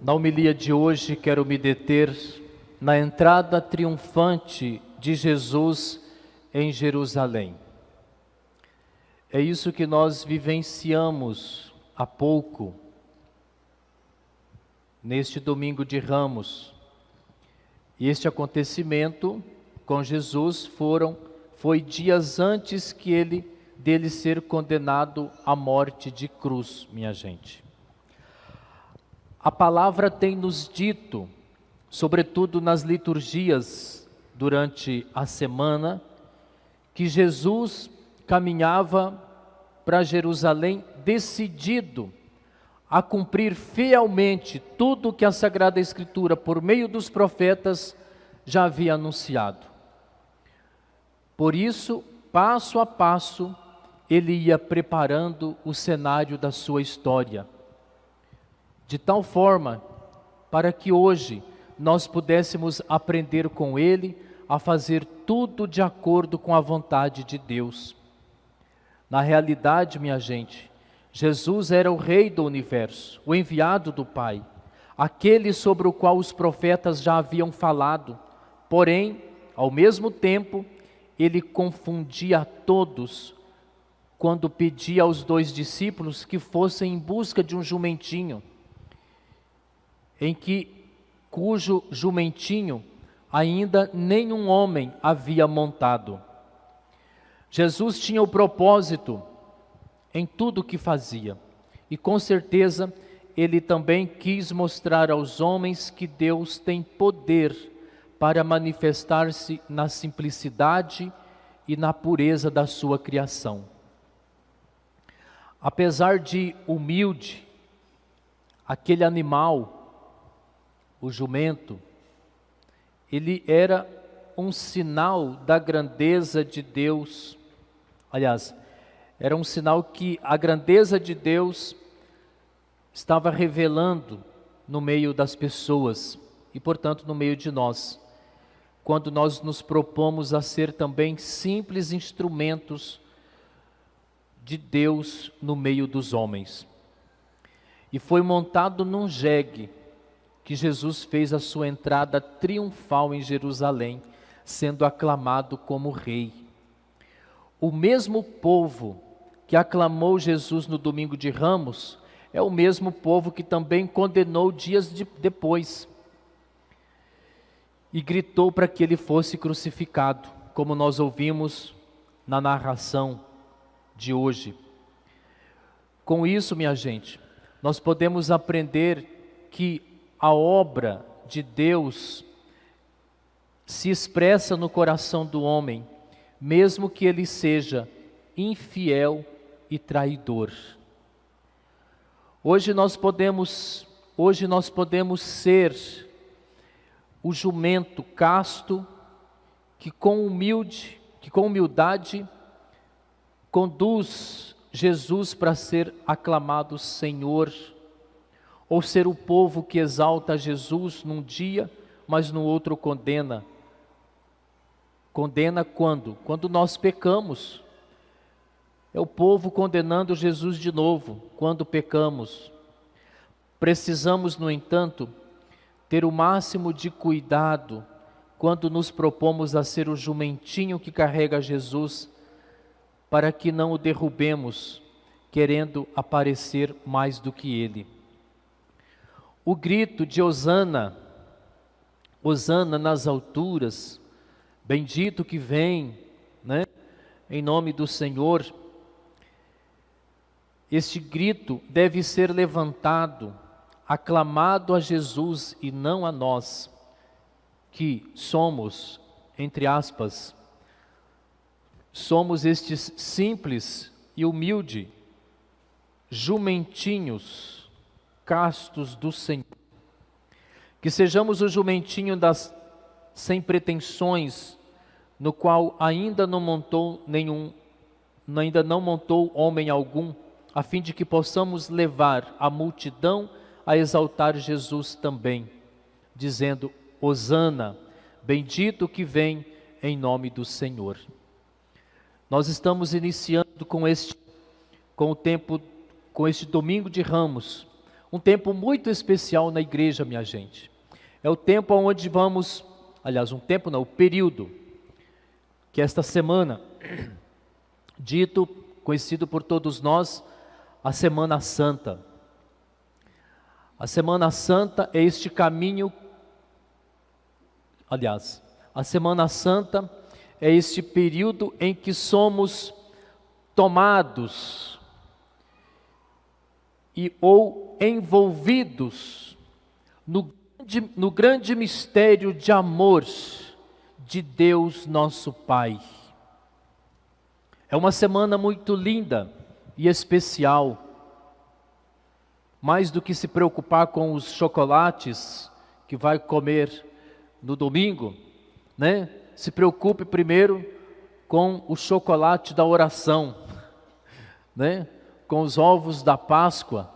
Na homilia de hoje, quero me deter na entrada triunfante de Jesus em Jerusalém. É isso que nós vivenciamos há pouco, neste domingo de Ramos. E este acontecimento com Jesus foi dias antes dele ser condenado à morte de cruz, minha gente. A palavra tem nos dito, sobretudo nas liturgias durante a semana, que Jesus caminhava para Jerusalém decidido a cumprir fielmente tudo o que a Sagrada Escritura, por meio dos profetas, já havia anunciado. Por isso, passo a passo, ele ia preparando o cenário da sua história, de tal forma para que hoje nós pudéssemos aprender com ele a fazer tudo de acordo com a vontade de Deus. Na realidade, minha gente, Jesus era o Rei do universo, o enviado do Pai, aquele sobre o qual os profetas já haviam falado. Porém, ao mesmo tempo, ele confundia a todos quando pedia aos 2 discípulos que fossem em busca de um jumentinho, cujo jumentinho ainda nenhum homem havia montado. Jesus tinha o propósito em tudo o que fazia, e com certeza ele também quis mostrar aos homens que Deus tem poder para manifestar-se na simplicidade e na pureza da sua criação. Apesar de humilde, aquele animal, o jumento, ele era um sinal da grandeza de Deus. Aliás, era um sinal que a grandeza de Deus estava revelando no meio das pessoas e, portanto, no meio de nós, quando nós nos propomos a ser também simples instrumentos de Deus no meio dos homens. E foi montado num jegue que Jesus fez a sua entrada triunfal em Jerusalém, sendo aclamado como rei. O mesmo povo que aclamou Jesus no domingo de Ramos é o mesmo povo que também condenou dias depois e gritou para que ele fosse crucificado, como nós ouvimos na narração de hoje. Com isso, minha gente, nós podemos aprender que a obra de Deus se expressa no coração do homem, mesmo que ele seja infiel e traidor. Hoje nós podemos ser o jumento casto que com humildade conduz Jesus para ser aclamado Senhor, ou ser o povo que exalta Jesus num dia, mas no outro condena. Condena quando? Quando nós pecamos. É o povo condenando Jesus de novo, quando pecamos. Precisamos, no entanto, ter o máximo de cuidado quando nos propomos a ser o jumentinho que carrega Jesus, para que não o derrubemos, querendo aparecer mais do que ele. O grito de Hosana, Hosana nas alturas, bendito que vem, em nome do Senhor. Este grito deve ser levantado, aclamado a Jesus e não a nós, que somos, entre aspas, somos estes simples e humildes jumentinhos castos do Senhor. Que sejamos o jumentinho sem pretensões, no qual ainda não montou homem algum, a fim de que possamos levar a multidão a exaltar Jesus também, dizendo: Hosana, bendito que vem em nome do Senhor. Nós estamos iniciando com este domingo de Ramos, Um tempo muito especial na igreja, minha gente. É o tempo onde vamos, aliás, um tempo não, o período, que esta semana, dito, conhecido por todos nós, a Semana Santa. A Semana Santa é este caminho, aliás, a Semana Santa é este período em que somos tomados ou envolvidos no grande mistério de amor de Deus nosso Pai. É uma semana muito linda e especial. Mais do que se preocupar com os chocolates que vai comer no domingo, né? Se preocupe primeiro com o chocolate da oração, né? Com os ovos da Páscoa,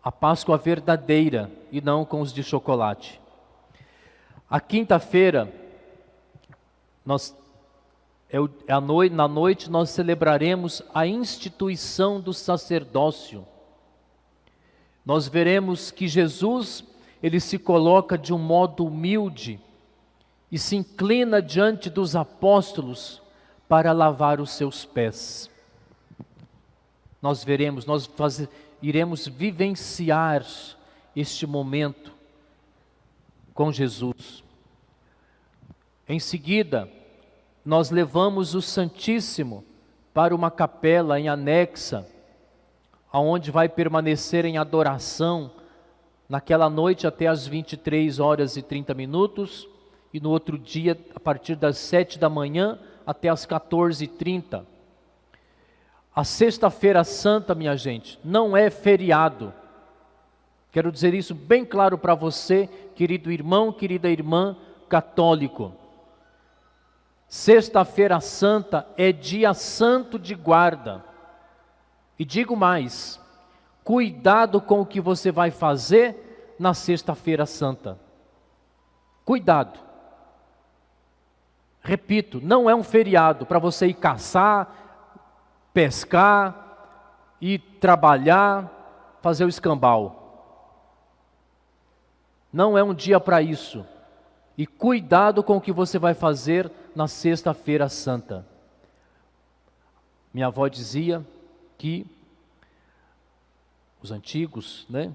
a Páscoa verdadeira e não com os de chocolate. A quinta-feira, na noite nós celebraremos a instituição do sacerdócio. Nós veremos que Jesus, ele se coloca de um modo humilde e se inclina diante dos apóstolos para lavar os seus pés. Nós veremos, iremos vivenciar este momento com Jesus. Em seguida, nós levamos o Santíssimo para uma capela em anexa, aonde vai permanecer em adoração naquela noite até as 23h30 e no outro dia a partir das 7 da manhã até as 14h30. A Sexta-feira Santa, minha gente, não é feriado. Quero dizer isso bem claro para você, querido irmão, querida irmã católico. Sexta-feira Santa é dia santo de guarda. E digo mais, cuidado com o que você vai fazer na Sexta-feira Santa. Cuidado. Repito, não é um feriado para você ir caçar, pescar, ir trabalhar, fazer o escambau. Não é um dia para isso. E cuidado com o que você vai fazer na Sexta-feira Santa. Minha avó dizia que os antigos, né?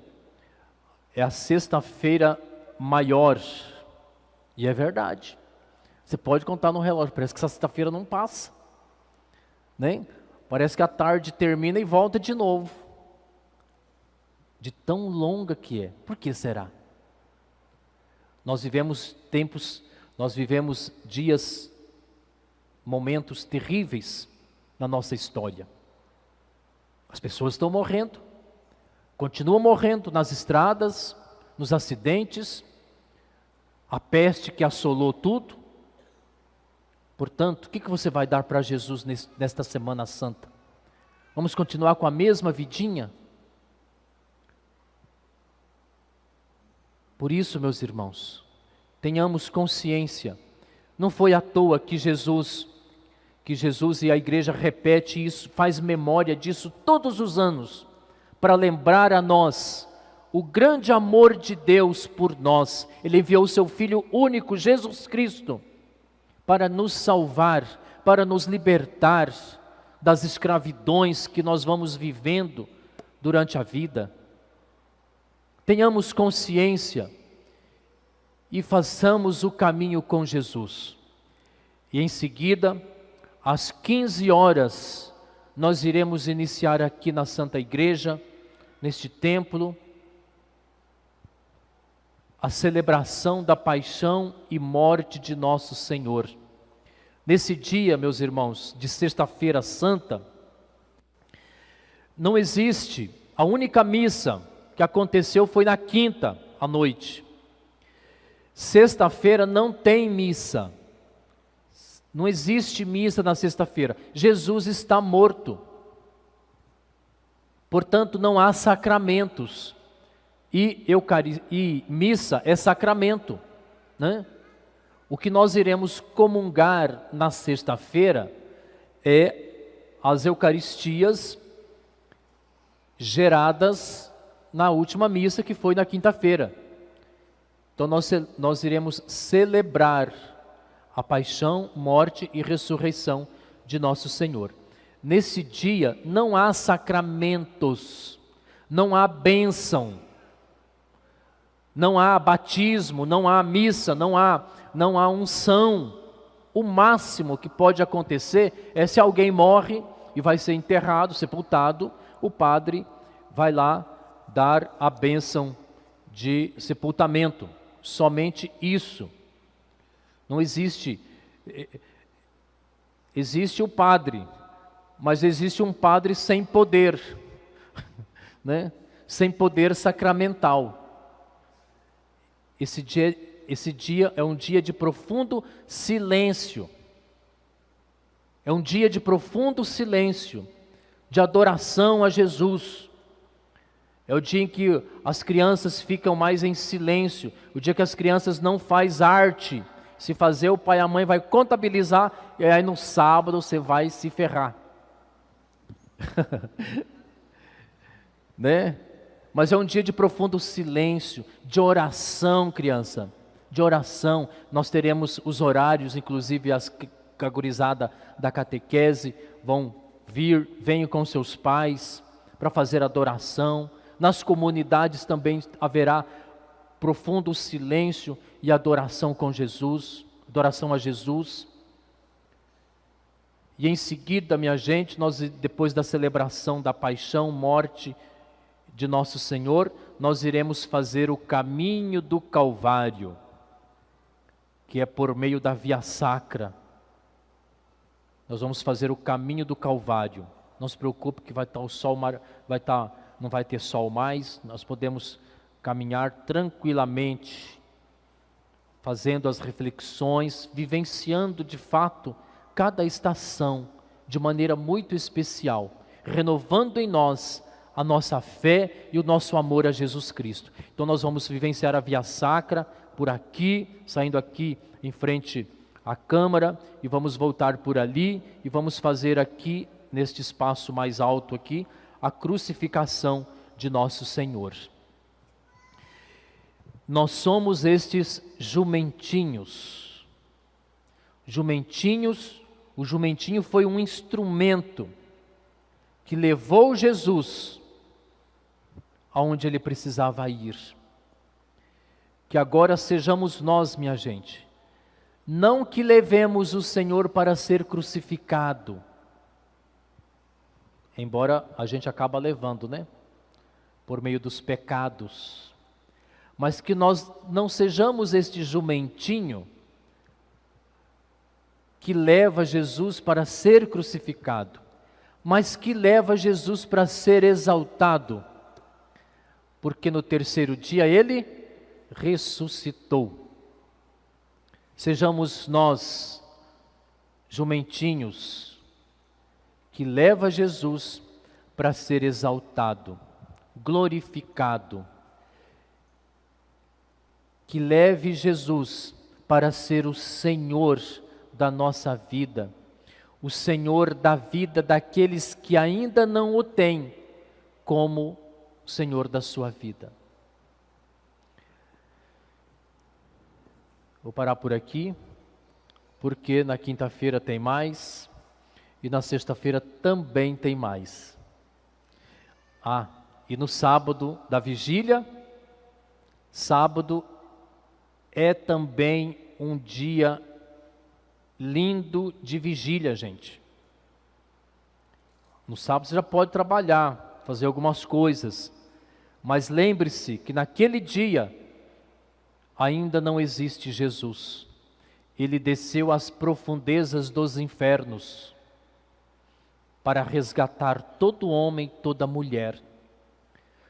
É a sexta-feira maior. E é verdade. Você pode contar no relógio, parece que essa sexta-feira não passa. Né? Parece que a tarde termina e volta de novo. De tão longa que é. Por que será? Nós vivemos dias, momentos terríveis na nossa história. As pessoas estão morrendo, continuam morrendo nas estradas, nos acidentes, a peste que assolou tudo. Portanto, o que você vai dar para Jesus nesta Semana Santa? Vamos continuar com a mesma vidinha? Por isso, meus irmãos, tenhamos consciência. Não foi à toa que Jesus e a igreja repete isso, faz memória disso todos os anos, para lembrar a nós o grande amor de Deus por nós. Ele enviou o seu Filho único, Jesus Cristo, para nos salvar, para nos libertar das escravidões que nós vamos vivendo durante a vida. Tenhamos consciência e façamos o caminho com Jesus. E em seguida, às 15 horas, nós iremos iniciar aqui na Santa Igreja, neste templo, a celebração da paixão e morte de nosso Senhor. Nesse dia, meus irmãos, de Sexta-feira Santa, não existe, a única missa que aconteceu foi na quinta à noite. Sexta-feira não tem missa. Não existe missa na sexta-feira. Jesus está morto. Portanto, não há sacramentos. E missa é sacramento, né? O que nós iremos comungar na sexta-feira é as Eucaristias geradas na última missa, que foi na quinta-feira. Então nós iremos celebrar a paixão, morte e ressurreição de nosso Senhor. Nesse dia não há sacramentos, não há bênção, não há batismo, não há missa, não há unção. O máximo que pode acontecer é se alguém morre e vai ser enterrado, sepultado, o padre vai lá dar a bênção de sepultamento. Somente isso. Não existe. Existe o padre, mas existe um padre sem poder, né? Sem poder sacramental. Esse dia é um dia de profundo silêncio. É um dia de profundo silêncio, de adoração a Jesus. É o dia em que as crianças ficam mais em silêncio, o dia que as crianças não fazem arte. Se fazer, o pai e a mãe vai contabilizar, e aí no sábado você vai se ferrar. Né? Mas é um dia de profundo silêncio, de oração, criança, de oração. Nós teremos os horários, inclusive a gurizada da catequese vão vir, venham com seus pais para fazer adoração. Nas comunidades também haverá profundo silêncio e adoração com Jesus, adoração a Jesus. E em seguida, minha gente, nós, depois da celebração da paixão, morte de nosso Senhor, nós iremos fazer o caminho do Calvário, que é por meio da Via Sacra. Nós vamos fazer o caminho do Calvário. Não se preocupe que vai estar o sol, não vai ter sol mais, nós podemos caminhar tranquilamente, fazendo as reflexões, vivenciando de fato cada estação de maneira muito especial, renovando em nós a nossa fé e o nosso amor a Jesus Cristo. Então nós vamos vivenciar a Via Sacra por aqui, saindo aqui em frente à Câmara, e vamos voltar por ali, e vamos fazer aqui, neste espaço mais alto aqui, a crucificação de nosso Senhor. Nós somos estes jumentinhos. O jumentinho foi um instrumento que levou Jesus aonde ele precisava ir. Que agora sejamos nós, minha gente, não que levemos o Senhor para ser crucificado, embora a gente acaba levando, né? Por meio dos pecados. Mas que nós não sejamos este jumentinho que leva Jesus para ser crucificado, mas que leva Jesus para ser exaltado, porque no terceiro dia ele ressuscitou. Sejamos nós jumentinhos que leva Jesus para ser exaltado, glorificado, que leve Jesus para ser o Senhor da nossa vida, o Senhor da vida daqueles que ainda não o têm como Senhor da sua vida. Vou parar por aqui, porque na quinta-feira tem mais e na sexta-feira também tem mais. E no sábado da vigília, sábado é também um dia lindo de vigília, gente. No sábado você já pode trabalhar, fazer algumas coisas, mas lembre-se que naquele dia ainda não existe Jesus. Ele desceu às profundezas dos infernos para resgatar todo homem, toda mulher.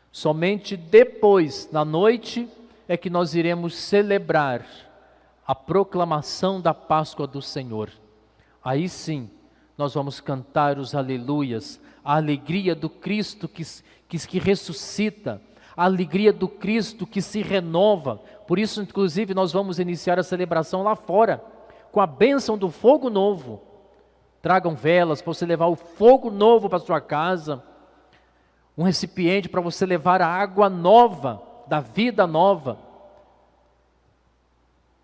Somente depois, na noite, é que nós iremos celebrar a proclamação da Páscoa do Senhor. Aí sim, nós vamos cantar os aleluias, a alegria do Cristo que ressuscita, a alegria do Cristo que se renova. Por isso, inclusive, nós vamos iniciar a celebração lá fora, com a bênção do fogo novo. Tragam velas para você levar o fogo novo para a sua casa, um recipiente para você levar a água nova, da vida nova,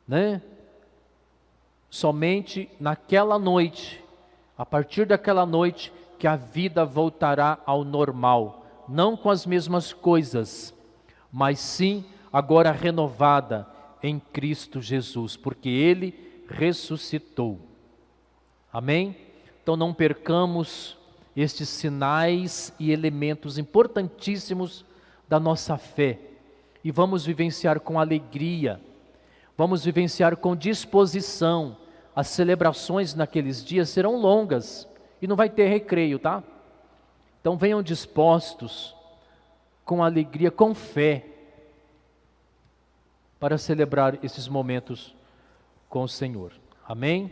né? Somente naquela noite, a partir daquela noite, que a vida voltará ao normal, não com as mesmas coisas, mas sim agora renovada em Cristo Jesus, porque Ele ressuscitou. Amém? Então não percamos estes sinais e elementos importantíssimos da nossa fé, e vamos vivenciar com alegria, vamos vivenciar com disposição. As celebrações naqueles dias serão longas e não vai ter recreio, tá? Então venham dispostos, com alegria, com fé, para celebrar esses momentos com o Senhor. Amém?